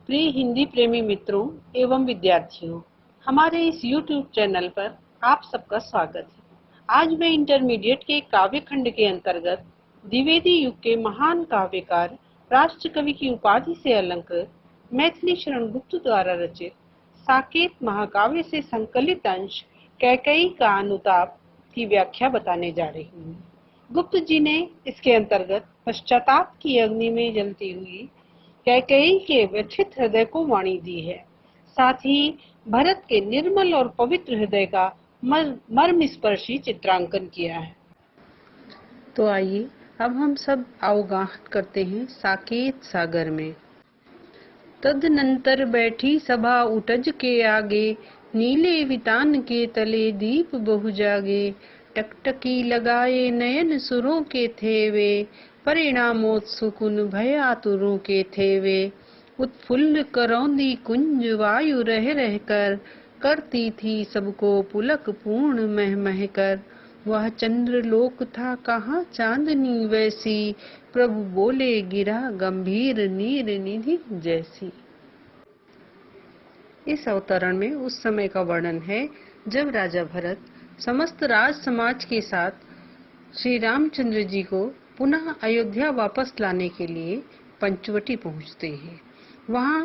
प्रिय हिंदी प्रेमी मित्रों एवं विद्यार्थियों, हमारे इस YouTube चैनल पर आप सबका स्वागत है। आज मैं इंटरमीडिएट के काव्य खंड के अंतर्गत द्विवेदी युग के महान काव्यकार राष्ट्र कवि की उपाधि से अलंकृत मैथिली शरण गुप्त द्वारा रचित साकेत महाकाव्य से संकलित अंश कैकेयी का अनुताप की व्याख्या बताने जा रही हूँ। गुप्त जी ने इसके अंतर्गत पश्चाताप की अग्नि में जलती हुई कैकेयी के व्यथित हृदय को वाणी दी है। साथ ही भरत के निर्मल और पवित्र हृदय का मर्म स्पर्शी चित्रांकन किया है। तो आइए अब हम सब अवगाहन करते हैं साकेत सागर में। तदनंतर बैठी सभा उटज के आगे, नीले वितान के तले दीप बहु जागे। टकटकी लगाए नयन सुरों के थे वे, परिणामोत्सुकुन भय आतुरों के थे वे। उत्फुल्ल करौंदी कुंज वायु रह रह कर, करती थी सबको पुलक पूर्ण मह मह कर। वह चंद्र लोक था कहाँ चांदनी वैसी, प्रभु बोले गिरा गंभीर नीर निधि जैसी। इस अवतरण में उस समय का वर्णन है जब राजा भरत समस्त राज समाज के साथ श्री रामचंद्र जी को पुनः अयोध्या वापस लाने के लिए पंचवटी पहुंचते हैं। वहां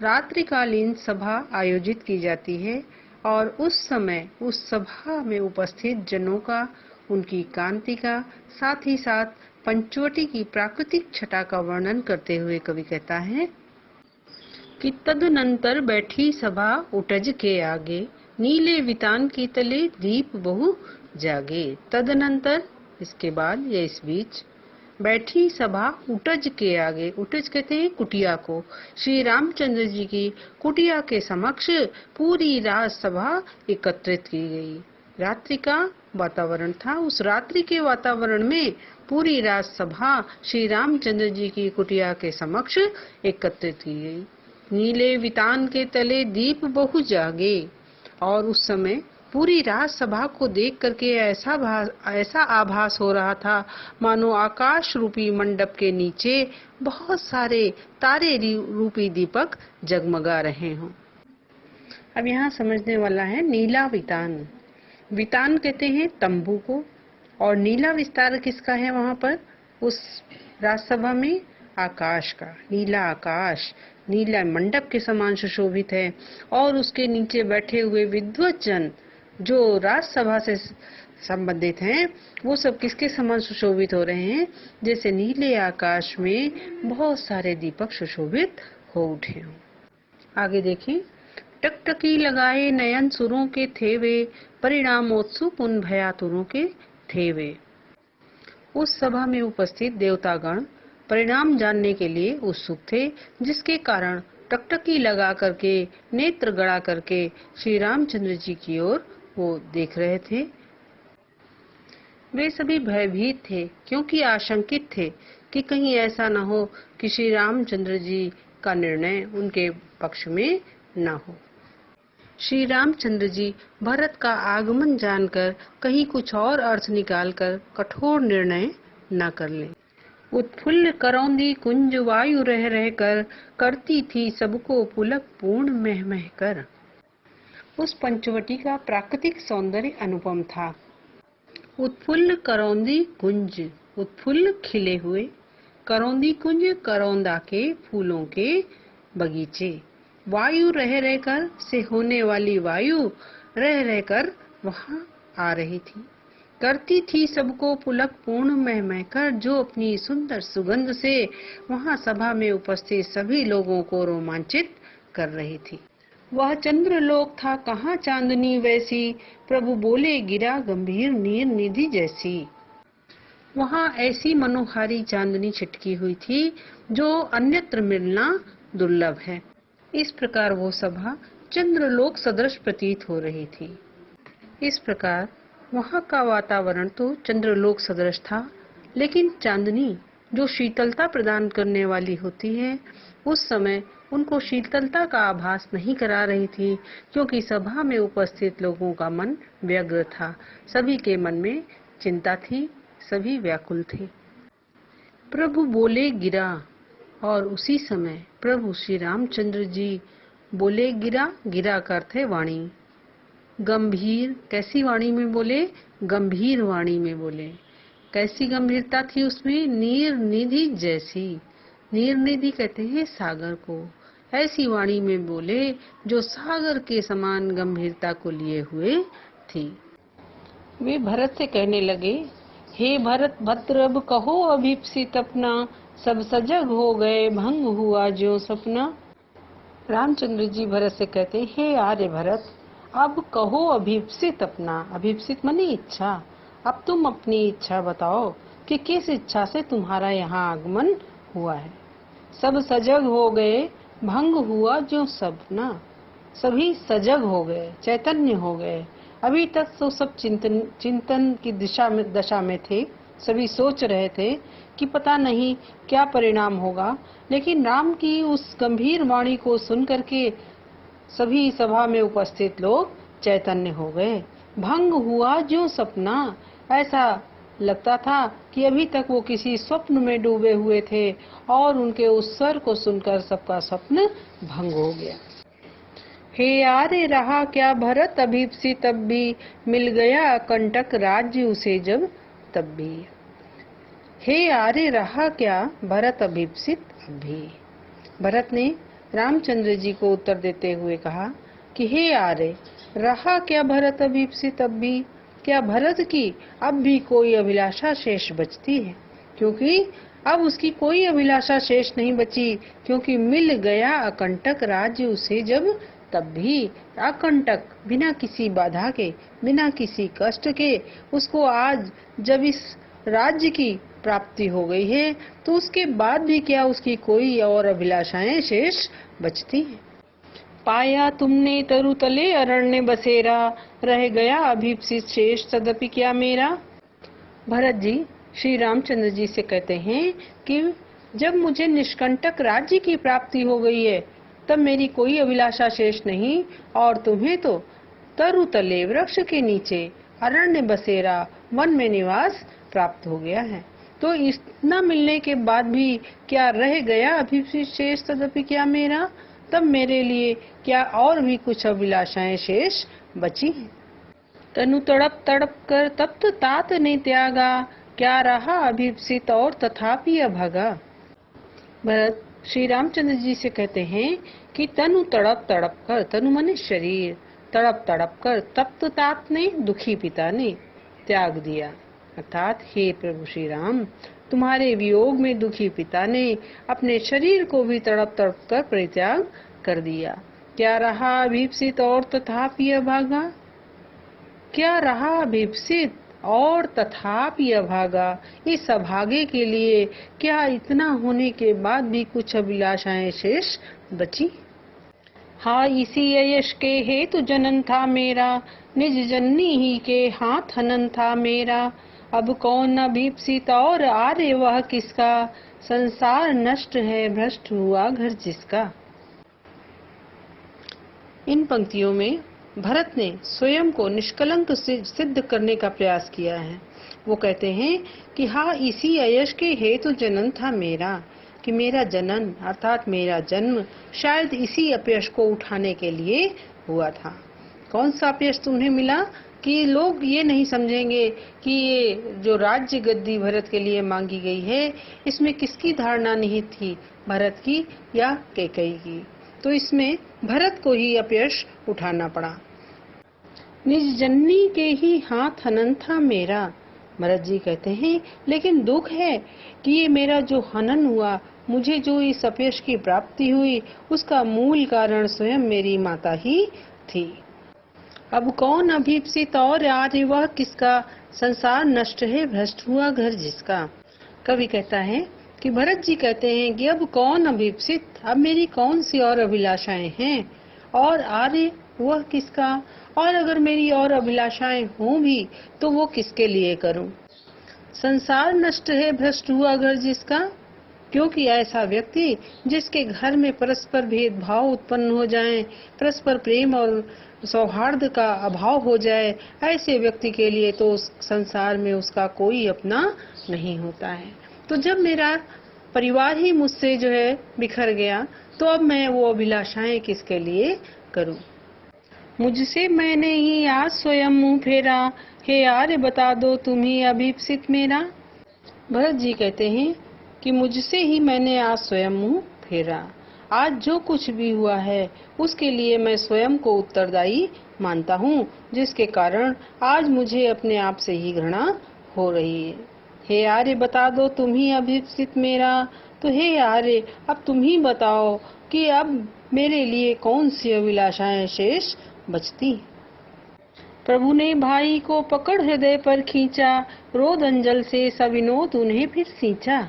रात्रिकालीन सभा आयोजित की जाती है और उस समय उस सभा में उपस्थित जनों का, उनकी कांति का, साथ ही साथ पंचवटी की प्राकृतिक छटा का वर्णन करते हुए कवि कहता है कि तदनंतर बैठी सभा उटज के आगे, नीले वितान के तले दीप बहु जागे। तदनंतर इसके बाद या इस बीच बैठी सभा उटज के आगे, उटज कहते हैं कुटिया को, श्री रामचंद्र जी की कुटिया के समक्ष पूरी राज सभा एकत्रित की गई। रात्रि का वातावरण था, उस रात्रि के वातावरण में पूरी राज सभा श्री रामचंद्र जी की कुटिया के समक्ष एकत्रित की गई। नीले वितान के तले दीप बहु जागे, और उस समय पूरी राजसभा को देख करके ऐसा आभास हो रहा था मानो आकाश रूपी मंडप के नीचे बहुत सारे तारे रूपी दीपक जगमगा रहे हों। अब यहाँ समझने वाला है नीला वितान। वितान कहते हैं तंबू को, और नीला विस्तार किसका है वहां पर उस राजसभा में? आकाश का। नीला आकाश नीला मंडप के समान सुशोभित है, और उसके नीचे बैठे हुए विद्वत जन जो राजसभा से संबंधित हैं वो सब किसके समान सुशोभित हो रहे हैं? जैसे नीले आकाश में बहुत सारे दीपक सुशोभित हो उठे हों। आगे देखिए, टकटकी लगाए नयन सुरों के थे वे, परिणामोत्सुक उन भयातुरों के थे वे। उस सभा में उपस्थित देवतागण परिणाम जानने के लिए उत्सुक थे, जिसके कारण टकटकी लगा करके, नेत्र गड़ा करके श्री रामचंद्र जी की ओर वो देख रहे थे। वे सभी भयभीत थे, क्योंकि आशंकित थे कि कहीं ऐसा न हो कि श्री रामचंद्र जी का निर्णय उनके पक्ष में न हो। श्री रामचंद्र जी भरत का आगमन जानकर कहीं कुछ और अर्थ निकालकर कठोर निर्णय न कर लें। उत्फुल्ल करौंदी कुंज वायु रह रह कर, करती थी सबको पुलक पूर्ण मह मह कर। उस पंचवटी का प्राकृतिक सौंदर्य अनुपम था। उत्फुल्ल करौंदी कुंज, उत्फुल्ल खिले हुए, करौंदी कुंज करौंदा के फूलों के बगीचे, वायु रह रहकर से होने वाली वायु रह रहकर वहां आ रही थी। करती थी सबको पुलक पूर्ण मह मह कर, जो अपनी सुंदर सुगंध से वहां सभा में उपस्थित सभी लोगों को रोमांचित कर रही थी। वह चंद्रलोक था कहाँ चांदनी वैसी, प्रभु बोले गिरा गंभीर नीर निधि जैसी। वहां ऐसी मनोहारी चांदनी छिटकी हुई थी जो अन्यत्र मिलना दुर्लभ है। इस प्रकार वो सभा चंद्रलोक सदृश प्रतीत हो रही थी। इस प्रकार वहां का वातावरण तो चंद्रलोक सदृश था, लेकिन चांदनी जो शीतलता प्रदान करने वाली होती है, उस समय उनको शीतलता का आभास नहीं करा रही थी, क्योंकि सभा में उपस्थित लोगों का मन व्यग्र था। सभी के मन में चिंता थी, सभी व्याकुल थे। प्रभु बोले गिरा, और उसी समय प्रभु श्री रामचंद्र जी बोले गिरा। गिरा का अर्थ है वाणी। गंभीर, कैसी वाणी में बोले? गंभीर वाणी में बोले। कैसी गंभीरता थी उसमें? नीर निधि जैसी। नीर निधि कहते हैं सागर को। ऐसी वाणी में बोले जो सागर के समान गंभीरता को लिए हुए थी। वे भरत से कहने लगे, हे भरत भद्र अब कहो अभीप्सित अपना, सब सजग हो गए भंग हुआ ज्यों सपना। रामचंद्र जी भरत से कहते हैं, हे आर्य भरत, अब कहो अभीप्सित अपना। अभीप्सित माने इच्छा। अब तुम अपनी इच्छा बताओ कि किस इच्छा से तुम्हारा यहाँ आगमन हुआ है। सब सजग हो गए भंग हुआ जो सपना। सभी सजग हो गए, चैतन्य हो गए। अभी तक तो सब चिंतन की दशा में थे। सभी सोच रहे थे कि पता नहीं क्या परिणाम होगा, लेकिन राम की उस गंभीर वाणी को सुन करके सभी सभा में उपस्थित लोग चैतन्य हो गए। भंग हुआ जो सपना। ऐसा लगता था कि अभी तक वो किसी स्वप्न में डूबे हुए थे और उनके उस स्वर को सुनकर सबका स्वप्न भंग हो गया। हे आर्य रहा क्या भरत अभीप्सित तब भी, मिल गया कंटक राज्य उसे जब तब भी। हे आर्य रहा क्या भरत अभीप्सित अब भी। भरत ने रामचंद्र जी को उत्तर देते हुए कहा कि हे आर्य रहा क्या भरत अभीप्सित अब भी। क्या भरत की अब भी कोई अभिलाषा शेष बचती है? क्योंकि अब उसकी कोई अभिलाषा शेष नहीं बची, क्योंकि मिल गया अकंटक राज्य उसे जब तब भी। अकंटक, बिना किसी बाधा के, बिना किसी कष्ट के उसको आज जब इस राज्य की प्राप्ति हो गई है, तो उसके बाद भी क्या उसकी कोई और अभिलाषाएं शेष बचती हैं? पाया तुमने तरुतले अरण्य बसेरा, रह गया अभीप्सित शेष तदपि क्या मेरा। भरत जी श्री रामचंद्र जी से कहते हैं कि जब मुझे निष्कंटक राज्य की प्राप्ति हो गई है, तब मेरी कोई अभिलाषा शेष नहीं, और तुम्हें तो तरुतले वृक्ष के नीचे अरण्य बसेरा वन में निवास प्राप्त हो गया है। तो इतना मिलने के बाद भी क्या रह गया अभीप्सित शेष तदपि क्या मेरा। तब मेरे लिए क्या और भी कुछ अभिलाषाएं शेष बची हैं? तनु तड़प तड़प कर तप्त तात ने त्यागा, क्या रहा अभीप्सित और तथापि अभागा। भरत श्री रामचंद्र जी से कहते हैं कि तनु तड़प तड़प कर, तनु माने शरीर, तड़प तड़प कर तप्त तात ने, दुखी पिता ने त्याग दिया। अर्थात हे प्रभु श्री राम, तुम्हारे वियोग में दुखी पिता ने अपने शरीर को भी तड़प तड़प कर परित्याग कर दिया। क्या रहा अभीप्सित और तथापि अभागा। क्या रहा अभीप्सित और तथापि अभागा। इस अभागे के लिए क्या इतना होने के बाद भी कुछ अभिलाषाएं शेष बची। हाँ इसी यश के हेतु जनन था मेरा, निज जननी ही के हाथ हनन था मेरा। अब कौन अभीप्सित और आर्य वह किसका, संसार नष्ट है भ्रष्ट हुआ घर जिसका। इन पंक्तियों में भरत ने स्वयं को निष्कलंक सिद्ध करने का प्रयास किया है। वो कहते हैं कि हाँ इसी यश के हेतु जनन था मेरा, कि मेरा जनन अर्थात मेरा जन्म शायद इसी अपयश को उठाने के लिए हुआ था। कौन सा अपयश तुम्हें मिला कि लोग ये नहीं समझेंगे कि ये जो राज्य गद्दी भरत के लिए मांगी गई है, इसमें किसकी धारणा निहित थी, भरत की या कैकेयी की। तो इसमें भरत को ही अपयश उठाना पड़ा। निज जननी के ही हाथ हनन था मेरा। भरत जी कहते हैं लेकिन दुख है कि ये मेरा जो हनन हुआ, मुझे जो इस अपयश की प्राप्ति हुई, उसका मूल कारण स्वयं मेरी माता ही थी। अब कौन अभीप्सित और आर्य वह किसका, संसार नष्ट है भ्रष्ट हुआ घर जिसका। कवि कहता है कि भरत जी कहते हैं कि अब कौन अभीप्सित, अब मेरी कौन सी और अभिलाषाएं हैं, और आर्य वह किसका, और अगर मेरी और अभिलाषाएं हों भी तो वो किसके लिए करूं। संसार नष्ट है भ्रष्ट हुआ घर जिसका, क्योंकि ऐसा व्यक्ति जिसके घर में परस्पर भेदभाव उत्पन्न हो जाए, परस्पर प्रेम और सौहार्द का अभाव हो जाए, ऐसे व्यक्ति के लिए तो उस संसार में उसका कोई अपना नहीं होता है। तो जब मेरा परिवार ही मुझसे जो है बिखर गया, तो अब मैं वो अभिलाषाएं किसके लिए करूं। मुझसे मैंने ही आज स्वयं मुंह फेरा, हे आर्य बता दो तुम ही अभीप्सित मेरा। भरत जी कहते हैं कि मुझसे ही मैंने आज स्वयं मुंह फेरा। आज जो कुछ भी हुआ है उसके लिए मैं स्वयं को उत्तरदायी मानता हूँ, जिसके कारण आज मुझे अपने आप से ही घृणा हो रही है। हे आर्य बता दो तुम ही अभीप्सित मेरा। तो हे आर्य, अब तुम ही बताओ कि अब मेरे लिए कौन सी अभिलाषाएं शेष बचती। प्रभु ने भाई को पकड़ हृदय पर खींचा, रोद अंजल से सविनोद उन्हें फिर सींचा।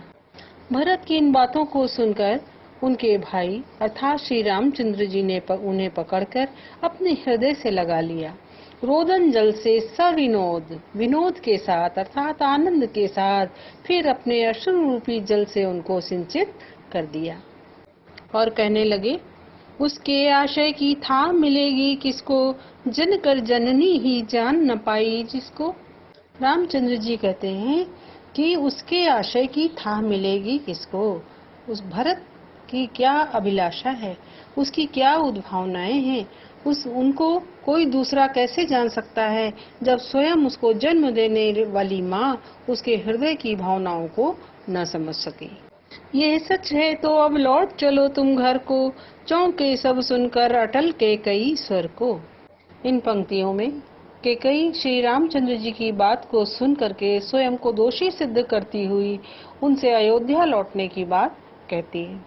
भरत की इन बातों को सुनकर उनके भाई अर्थात श्री रामचंद्र जी ने उन्हें पकड़कर अपने हृदय से लगा लिया। रोदन जल से सविनोद, विनोद के साथ अर्थात आनंद के साथ फिर अपने अश्रु रूपी जल से उनको सिंचित कर दिया और कहने लगे, उसके आशय की था मिलेगी किसको, जन कर जननी ही जान न पाई जिसको। रामचंद्र जी कहते हैं कि उसके आशय की था मिलेगी किसको। उस भरत की क्या अभिलाषा है, उसकी क्या उद्भावनाएं हैं, उनको कोई दूसरा कैसे जान सकता है जब स्वयं उसको जन्म देने वाली माँ उसके हृदय की भावनाओं को न समझ सके। यह सच है तो अब लौट चलो तुम घर को, चौंके सब सुनकर अटल कैकई स्वर को। इन पंक्तियों में कैकई श्री रामचंद्र जी की बात को सुन करके स्वयं को दोषी सिद्ध करती हुई उनसे अयोध्या लौटने की बात कहती है।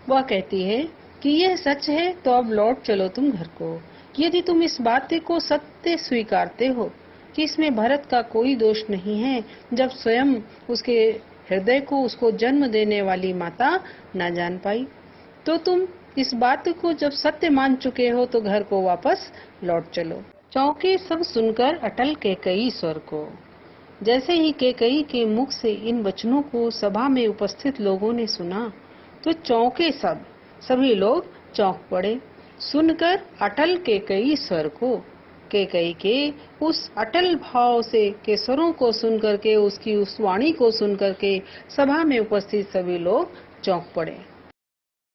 वह कहती है कि यह सच है तो अब लौट चलो तुम घर को। यदि तुम इस बात को सत्य स्वीकारते हो कि इसमें भरत का कोई दोष नहीं है, जब स्वयं उसके हृदय को उसको जन्म देने वाली माता न जान पाई, तो तुम इस बात को जब सत्य मान चुके हो तो घर को वापस लौट चलो। चौंके सब सुनकर अटल कैकई स्वर को। जैसे ही कैकई के मुख से इन वचनों को सभा में उपस्थित लोगों ने सुना तो चौंके सभी लोग चौंक पड़े। सुनकर अटल कैकई स्वर को, कैकई के उस अटल भाव से के स्वरों को सुनकर के, उसकी उस वाणी को सुनकर के सभा में उपस्थित सभी लोग चौंक पड़े।